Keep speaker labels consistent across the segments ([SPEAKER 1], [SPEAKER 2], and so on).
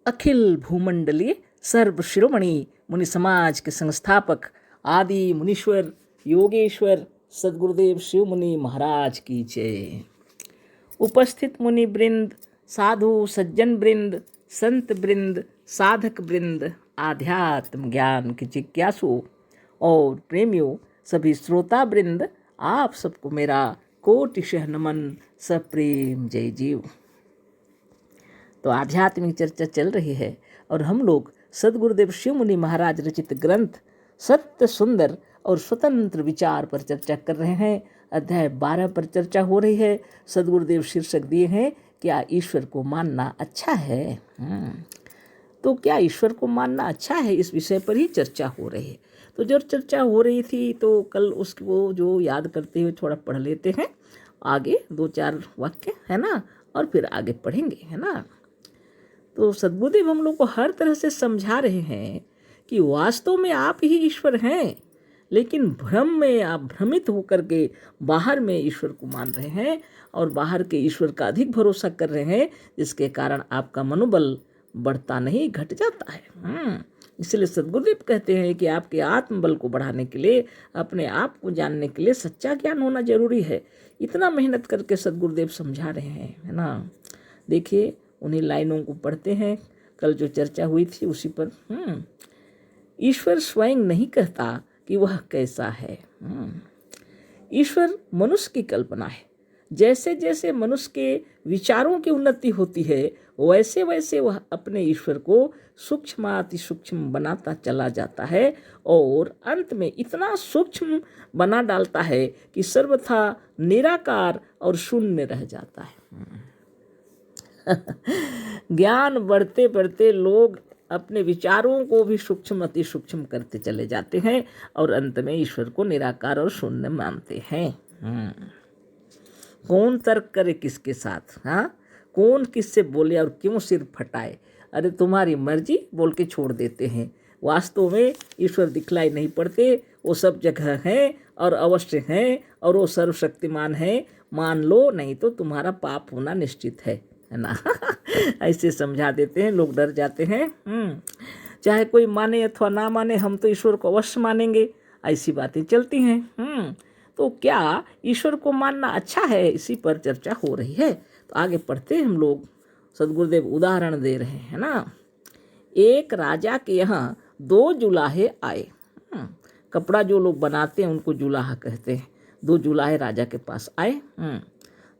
[SPEAKER 1] अखिल भूमंडलीय सर्व शिरोमणि मुनि समाज के संस्थापक आदि मुनीश्वर योगेश्वर सदगुरुदेव शिव मुनि महाराज की जय। उपस्थित मुनि वृंद, साधु सज्जन वृंद, संत वृंद, साधक वृंद, आध्यात्म ज्ञान के जिज्ञासु और प्रेमियों, सभी श्रोता वृंद, आप सबको मेरा कोटिशः नमन, सप्रेम जय जीव। तो आध्यात्मिक चर्चा चल रही है और हम लोग सदगुरुदेव शिव मुनि महाराज रचित ग्रंथ सत्य सुंदर और स्वतंत्र विचार पर चर्चा कर रहे हैं। अध्याय 12 पर चर्चा हो रही है। सदगुरुदेव शीर्षक दिए हैं, क्या ईश्वर को मानना अच्छा है। तो क्या ईश्वर को मानना अच्छा है, इस विषय पर ही चर्चा हो रही है। तो जब चर्चा हो रही थी तो कल उसको जो याद करते हुए थोड़ा पढ़ लेते हैं, आगे 2-4 वाक्य है ना, और फिर आगे पढ़ेंगे, है ना। तो सद्गुरुदेव हम लोग को हर तरह से समझा रहे हैं कि वास्तव में आप ही ईश्वर हैं, लेकिन भ्रम में आप भ्रमित होकर के बाहर में ईश्वर को मान रहे हैं और बाहर के ईश्वर का अधिक भरोसा कर रहे हैं, जिसके कारण आपका मनोबल बढ़ता नहीं, घट जाता है। इसलिए सद्गुरुदेव कहते हैं कि आपके आत्मबल को बढ़ाने के लिए, अपने आप को जानने के लिए सच्चा ज्ञान होना जरूरी है। इतना मेहनत करके सद्गुरुदेव समझा रहे हैं, है ना। देखिए उन्हीं लाइनों को पढ़ते हैं, कल जो चर्चा हुई थी उसी पर। ईश्वर स्वयं नहीं कहता कि वह कैसा है। ईश्वर मनुष्य की कल्पना है। जैसे जैसे मनुष्य के विचारों की उन्नति होती है, वैसे वैसे वह अपने ईश्वर को सूक्ष्माति सूक्ष्म बनाता चला जाता है और अंत में इतना सूक्ष्म बना डालता है कि सर्वथा निराकार और शून्य रह जाता है। ज्ञान बढ़ते बढ़ते लोग अपने विचारों को भी सूक्ष्म अति सूक्ष्म करते चले जाते हैं और अंत में ईश्वर को निराकार और शून्य मानते हैं। कौन तर्क करे किसके साथ, हाँ, कौन किससे बोले और क्यों सिर फटाए। अरे तुम्हारी मर्जी बोल के छोड़ देते हैं। वास्तव में ईश्वर दिखलाई नहीं पड़ते, वो सब जगह हैं और अवश्य हैं और वो सर्वशक्तिमान है। मान लो, नहीं तो तुम्हारा पाप होना निश्चित है ना। ऐसे समझा देते हैं, लोग डर जाते हैं। चाहे कोई माने अथवा ना माने, हम तो ईश्वर को अवश्य मानेंगे, ऐसी बातें चलती हैं। तो क्या ईश्वर को मानना अच्छा है, इसी पर चर्चा हो रही है। तो आगे पढ़ते हैं हम लोग। सदगुरुदेव उदाहरण दे रहे हैं ना। एक राजा के यहाँ 2 जुलाहे आए। कपड़ा जो लोग बनाते हैं उनको जुलाहा कहते हैं। 2 जुलाहे राजा के पास आए।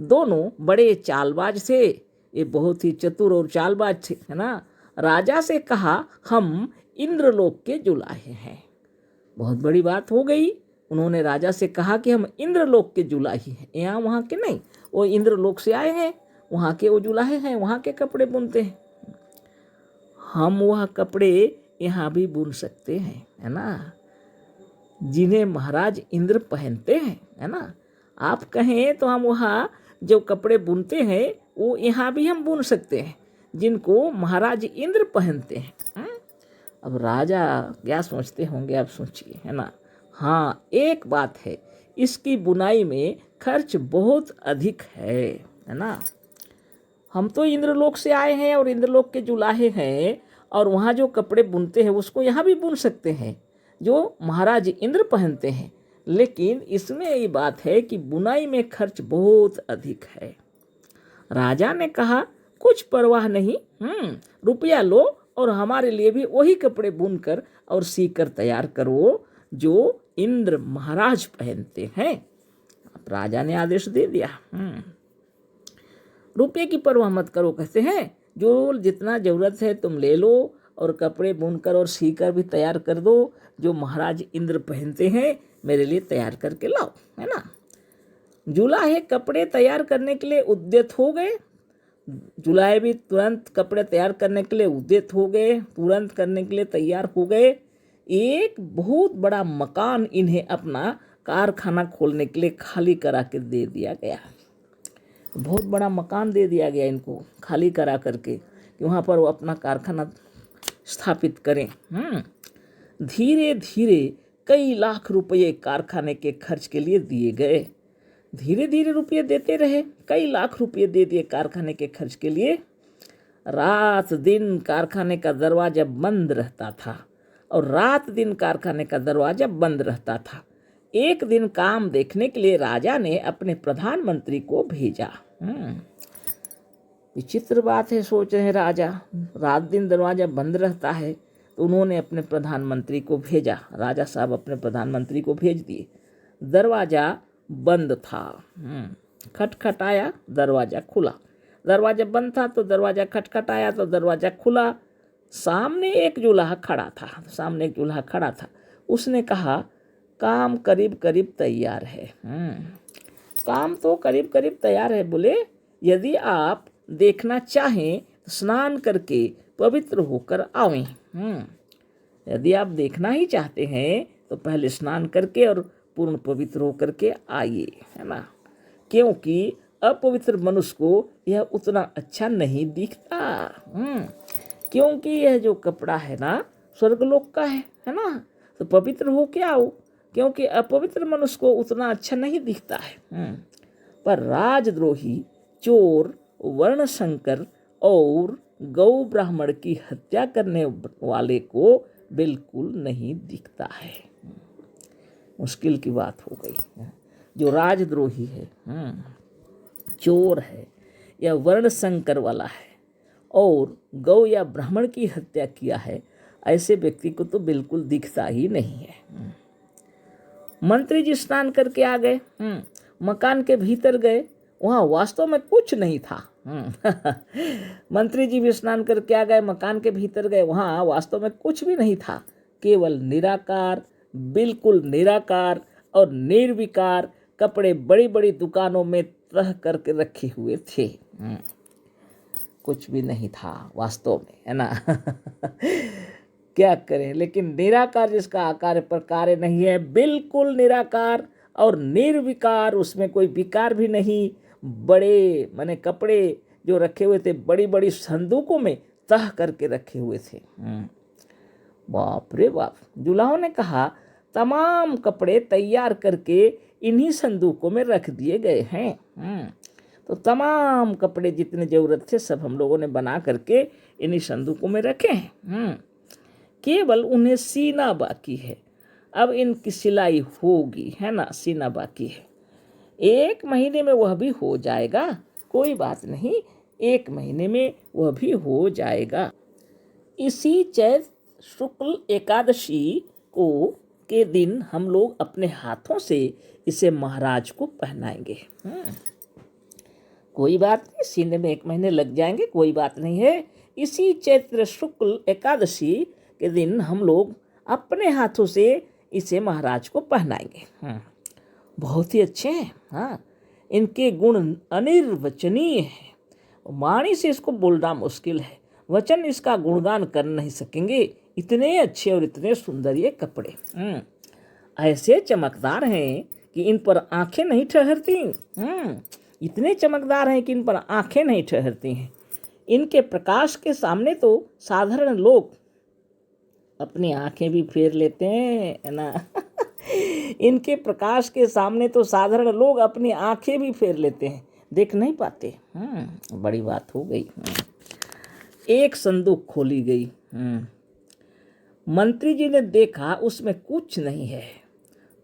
[SPEAKER 1] दोनों बड़े चालबाज थे, ये बहुत ही चतुर और चालबाज थे, है ना। राजा से कहा, हम इंद्रलोक के जुलाहे हैं। बहुत बड़ी बात हो गई। उन्होंने राजा से कहा कि हम इंद्रलोक के जुलाहे हैं, यहाँ वहाँ के नहीं, वो इंद्रलोक से आए हैं, वहाँ के वो जुलाहे हैं, वहाँ के कपड़े बुनते हैं। हम वह कपड़े यहाँ भी बुन सकते हैं, है ना, जिन्हें महाराज इंद्र पहनते हैं, है ना। आप कहें तो हम वहाँ जो कपड़े बुनते हैं वो यहाँ भी हम बुन सकते हैं, जिनको महाराज इंद्र पहनते हैं। अब राजा क्या सोचते होंगे, आप सोचिए, है ना। हाँ, एक बात है, इसकी बुनाई में खर्च बहुत अधिक है ना। हम तो इंद्रलोक से आए हैं और इंद्रलोक के जुलाहे हैं, और वहाँ जो कपड़े बुनते हैं उसको यहाँ भी बुन सकते हैं, जो महाराज इंद्र पहनते हैं। लेकिन इसमें ये बात है कि बुनाई में खर्च बहुत अधिक है। राजा ने कहा, कुछ परवाह नहीं, रुपया लो और हमारे लिए भी वही कपड़े बुनकर और सीकर तैयार करो जो इंद्र महाराज पहनते हैं। अब राजा ने आदेश दे दिया। रुपये की परवाह मत करो, कहते हैं, जो जितना जरूरत है तुम ले लो और कपड़े बुनकर और सीकर भी तैयार कर दो, जो महाराज इंद्र पहनते हैं मेरे लिए तैयार करके लाओ, है ना। जुलाहे कपड़े तैयार करने के लिए उद्यत हो गए। जुलाहे भी तुरंत कपड़े तैयार करने के लिए उद्यत हो गए, तुरंत करने के लिए तैयार हो गए। एक बहुत बड़ा मकान इन्हें अपना कारखाना खोलने के लिए खाली करा के दे दिया गया। बहुत बड़ा मकान दे दिया गया इनको खाली करा करके, कि वहाँ पर वो अपना कारखाना स्थापित करें। धीरे धीरे कई लाख रुपये कारखाने के खर्च के लिए दिए गए। धीरे धीरे रुपये देते रहे, कई लाख रुपये दे दिए कारखाने के खर्च के लिए। रात दिन कारखाने का दरवाजा बंद रहता था और रात दिन कारखाने का दरवाजा बंद रहता था। एक दिन काम देखने के लिए राजा ने अपने प्रधानमंत्री को भेजा। विचित्र बात है, सोच रहे हैं राजा, रात दिन दरवाजा बंद रहता है, तो उन्होंने अपने प्रधानमंत्री को भेजा। राजा साहब अपने प्रधानमंत्री को भेज दिए। दरवाजा बंद था। खटखटाया, दरवाजा खुला। दरवाजा बंद था तो दरवाजा खटखटाया तो दरवाजा खुला। सामने एक दूल्हा खड़ा था। उसने कहा, काम करीब करीब तैयार है। काम तो करीब करीब तैयार है। बोले, यदि आप देखना चाहें तो स्नान करके पवित्र होकर आवें। यदि आप देखना ही चाहते हैं तो पहले स्नान करके और पूर्ण पवित्र होकर के आइए, है ना। क्योंकि अपवित्र मनुष्य को यह उतना अच्छा नहीं दिखता। क्योंकि यह जो कपड़ा है ना, स्वर्गलोक का है ना। तो पवित्र हो के आओ, क्योंकि अपवित्र मनुष्य को उतना अच्छा नहीं दिखता है। पर राजद्रोही, चोर, वर्णशंकर और गौ ब्राह्मण की हत्या करने वाले को बिल्कुल नहीं दिखता है। मुश्किल की बात हो गई। जो राजद्रोही है, चोर है या वर्णशंकर वाला है और गौ या ब्राह्मण की हत्या किया है, ऐसे व्यक्ति को तो बिल्कुल दिखता ही नहीं है। मंत्री जी स्नान करके आ गए, मकान के भीतर गए, वहाँ वास्तव में कुछ नहीं था। मंत्री जी भी स्नान करके आ गए, मकान के भीतर गए, वहाँ वास्तव में कुछ भी नहीं था। केवल निराकार, बिल्कुल निराकार और निर्विकार कपड़े बड़ी बड़ी दुकानों में तह करके रखे हुए थे। कुछ भी नहीं था वास्तव में, है ना। क्या करें, लेकिन निराकार जिसका आकार प्रकार नहीं है, बिल्कुल निराकार और निर्विकार, उसमें कोई विकार भी नहीं। बड़े माने कपड़े जो रखे हुए थे बड़ी बड़ी संदूकों में तह करके रखे हुए थे। बाप रे बाप। दूल्हाओं ने कहा, तमाम कपड़े तैयार करके इन्हीं संदूकों में रख दिए गए हैं। तो तमाम कपड़े जितने जरूरत थे सब हम लोगों ने बना करके इन्हीं संदूकों में रखे हैं। केवल उन्हें सीना बाकी है। अब इनकी सिलाई होगी, है ना, सीना बाकी है। 1 महीने में वह भी हो जाएगा, कोई बात नहीं, 1 महीने में वह भी हो जाएगा। इसी चैत्र शुक्ल एकादशी को के दिन हम लोग अपने हाथों से इसे महाराज को पहनाएंगे। कोई बात नहीं, सीने में 1 महीने लग जाएंगे, कोई बात नहीं है। इसी चैत्र शुक्ल एकादशी के दिन हम लोग अपने हाथों से इसे महाराज को पहनाएंगे। बहुत ही अच्छे हैं। हाँ, इनके गुण अनिर्वचनीय हैं। वाणी से इसको बोलना मुश्किल है, वचन इसका गुणगान कर नहीं सकेंगे। इतने अच्छे और इतने सुंदर ये कपड़े ऐसे चमकदार हैं कि इन पर आंखें नहीं ठहरती। इतने चमकदार हैं कि इन पर आंखें नहीं ठहरती हैं। इनके प्रकाश के सामने तो साधारण लोग अपनी आंखें भी फेर लेते हैं, है ना। इनके प्रकाश के सामने तो साधारण लोग अपनी आंखें भी फेर लेते हैं, देख नहीं पाते। बड़ी बात हो गई। एक संदूक खोली गई। मंत्री जी ने देखा उसमें कुछ नहीं है।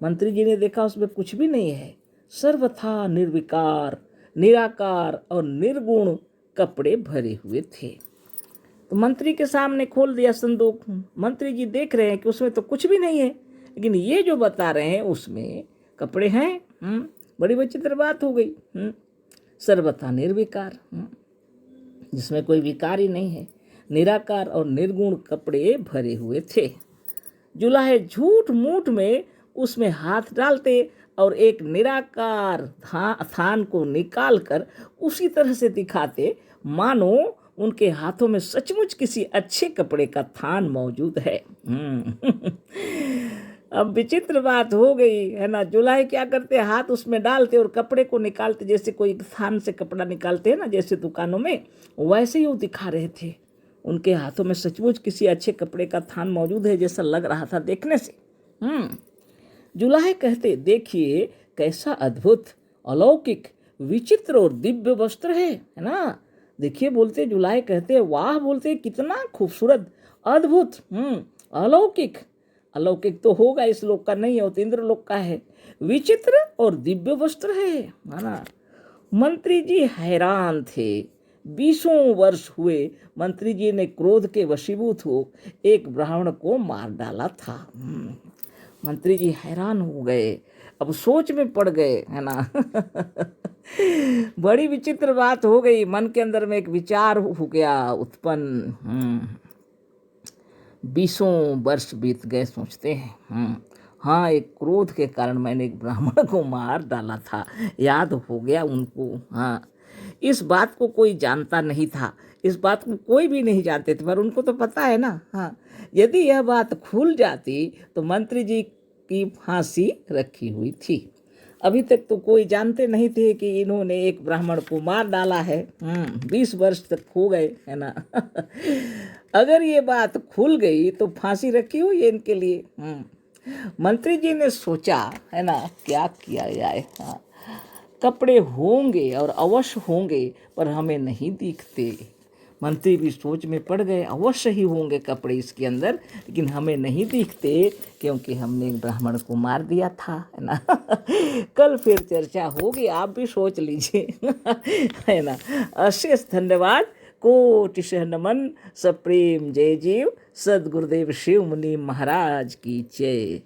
[SPEAKER 1] मंत्री जी ने देखा उसमें कुछ भी नहीं है। सर्वथा निर्विकार, निराकार और निर्गुण कपड़े भरे हुए थे। तो मंत्री के सामने खोल दिया संदूक। मंत्री जी देख रहे हैं कि उसमें तो कुछ भी नहीं है, लेकिन ये जो बता रहे हैं उसमें कपड़े हैं। बड़ी विचित्र बात हो गई। सर्वथा निर्विकार, जिसमें कोई विकार ही नहीं है, निराकार और निर्गुण कपड़े भरे हुए थे। जुलाहे झूठ मूठ में उसमें हाथ डालते और एक निराकार थान को निकाल कर उसी तरह से दिखाते मानो उनके हाथों में सचमुच किसी अच्छे कपड़े का थान मौजूद है। अब विचित्र बात हो गई, है ना। जुलाहे क्या करते, हाथ उसमें डालते और कपड़े को निकालते, जैसे कोई थान से कपड़ा निकालते हैं ना, जैसे दुकानों में, वैसे ही वो दिखा रहे थे। उनके हाथों में सचमुच किसी अच्छे कपड़े का थान मौजूद है जैसा लग रहा था देखने से। जुलाहे कहते, देखिए कैसा अद्भुत, अलौकिक, विचित्र और दिव्य वस्त्र है ना। देखिए बोलते जुलाए, कहते वाह, बोलते कितना खूबसूरत, अद्भुत, अलौकिक। अलौकिक तो होगा, इस लोक का नहीं है, तो इंद्र लोक का है। विचित्र और दिव्य वस्त्र है ना। मंत्री जी हैरान थे। 20 वर्ष हुए मंत्री जी ने क्रोध के वशीभूत हो एक ब्राह्मण को मार डाला था। मंत्री जी हैरान हो गए, अब सोच में पड़ गए, है ना। बड़ी विचित्र बात हो गई, मन के अंदर में एक विचार हो गया उत्पन्न। 20 वर्ष बीत गए, सोचते हैं हाँ, एक क्रोध के कारण मैंने एक ब्राह्मण को मार डाला था, याद हो गया उनको। हाँ, इस बात को कोई जानता नहीं था, इस बात को कोई भी नहीं जानते थे, पर उनको तो पता है ना। हाँ, यदि यह बात खुल जाती तो मंत्री जी की फांसी रखी हुई थी। अभी तक तो कोई जानते नहीं थे कि इन्होंने एक ब्राह्मण को मार डाला है। 20 वर्ष तक हो गए, है ना। अगर ये बात खुल गई तो फांसी रखी हुई है इनके लिए। मंत्री जी ने सोचा, है ना, क्या किया जाए। हाँ, कपड़े होंगे और अवश्य होंगे, पर हमें नहीं दिखते। मंत्री भी सोच में पड़ गए, अवश्य ही होंगे कपड़े इसके अंदर, लेकिन हमें नहीं दिखते क्योंकि हमने एक ब्राह्मण को मार दिया था, है ना। कल फिर चर्चा होगी, आप भी सोच लीजिए। है ना। अशेष धन्यवाद, कोटिशः नमन, सप्रेम जय जीव। सद्गुरुदेव शिव मुनि महाराज की जय।